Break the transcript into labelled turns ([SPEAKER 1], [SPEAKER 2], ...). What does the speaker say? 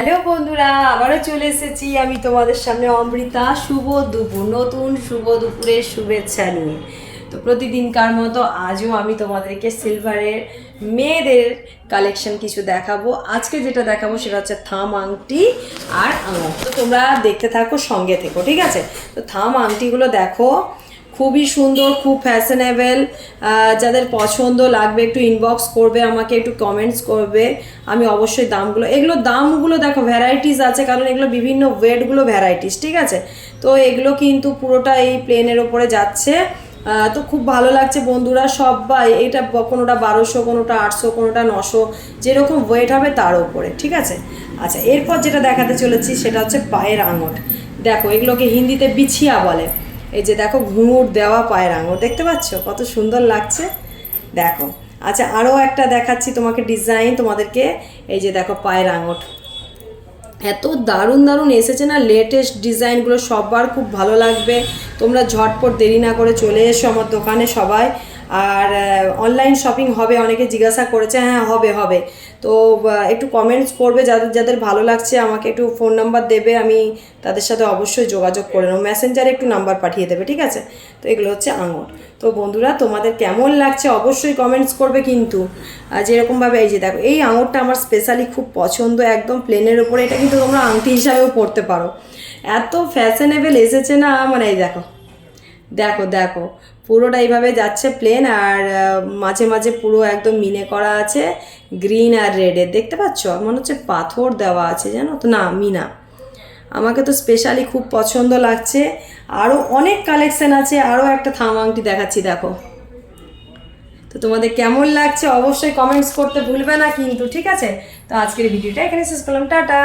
[SPEAKER 1] Hello বন্ধুরা, আবারও চলে এসেছি আমি তোমাদের সামনে অমৃতা। শুভ দুপুর, নতুন শুভ দুপুরের শুভেচ্ছা নিয়ে। তো প্রতিদিনকার মতো আজও আমি তোমাদেরকে সিলভারের মেয়েদের কালেকশন কিছু দেখাবো। আজকে যেটা দেখাবো সেটা হচ্ছে থাম আংটি আর আঙট। তো তোমরা দেখতে থাকো, সঙ্গে থেকো, ঠিক আছে? তো থাম আংটিগুলো দেখো, খুবই সুন্দর, খুব ফ্যাশনেবল। যাদের পছন্দ লাগবে একটু ইনবক্স করবে আমাকে, একটু কমেন্টস করবে। আমি অবশ্যই দামগুলো দেখো, ভ্যারাইটিস আছে, কারণ এগুলো বিভিন্ন ওয়েটগুলো ভ্যারাইটিস, ঠিক আছে? তো এগুলো কিন্তু পুরোটা এই প্লেনের ওপরে যাচ্ছে। তো খুব ভালো লাগছে বন্ধুরা, সবাই এটা কোনোটা 1200, কোনোটা 800, কোনোটা 900, যেরকম ওয়েট হবে তার উপরে, ঠিক আছে? আচ্ছা, এরপর যেটা দেখাতে চলেছি সেটা হচ্ছে পায়ের আঙট। দেখো, এগুলোকে হিন্দিতে বিছিয়া বলে। এই যে দেখো, ঘুঙুর দেওয়া পায়ের আঙট, দেখতে পাচ্ছ কত সুন্দর লাগছে, দেখো। আচ্ছা, আরও একটা দেখাচ্ছি তোমাকে ডিজাইন তোমাদেরকে। এই যে দেখো পায়ের আঙট, এত দারুণ দারুণ এসেছে না লেটেস্ট ডিজাইনগুলো, সবার খুব ভালো লাগবে। তোমরা ঝটপট দেরি না করে চলে এসো আমার দোকানে সবাই। আর অনলাইন শপিং হবে, অনেকে জিজ্ঞাসা করেছে, হ্যাঁ হবে হবে। তো একটু কমেন্টস করবে, যাদের যাদের ভালো লাগছে আমাকে একটু ফোন নাম্বার দেবে, আমি তাদের সাথে অবশ্যই যোগাযোগ করে নেবো। মেসেঞ্জারে একটু নাম্বার পাঠিয়ে দেবে, ঠিক আছে? তো এগুলো হচ্ছে আঙট। তো বন্ধুরা, তোমাদের কেমন লাগছে অবশ্যই কমেন্টস করবে কিন্তু। যেরকমভাবে এই যে দেখো, এই আঙটটা আমার স্পেশালি খুব পছন্দ, একদম প্লেনের উপরে। এটা কিন্তু তোমরা আংটি হিসাবেও পরতে পারো, এত ফ্যাশনেবল এসেছে না। মানে এই দেখো দেখো দেখো, পুরোটা এইভাবে যাচ্ছে প্লেন, আর মাঝে মাঝে পুরো একদম মিনে করা আছে গ্রিন আর রেডের, দেখতে পাচ্ছ? মনে হচ্ছে পাথর দেওয়া আছে, জানো তো, না মিনা। আমাকে তো স্পেশালি খুব পছন্দ লাগছে। আরও অনেক কালেকশন আছে, আরও একটা থাম আংটি দেখাচ্ছি, দেখো। তো তোমাদের কেমন লাগছে অবশ্যই কমেন্টস করতে ভুলবে না কিন্তু, ঠিক আছে? তো আজকের ভিডিওটা এখানে শেষ করলাম, টাটা।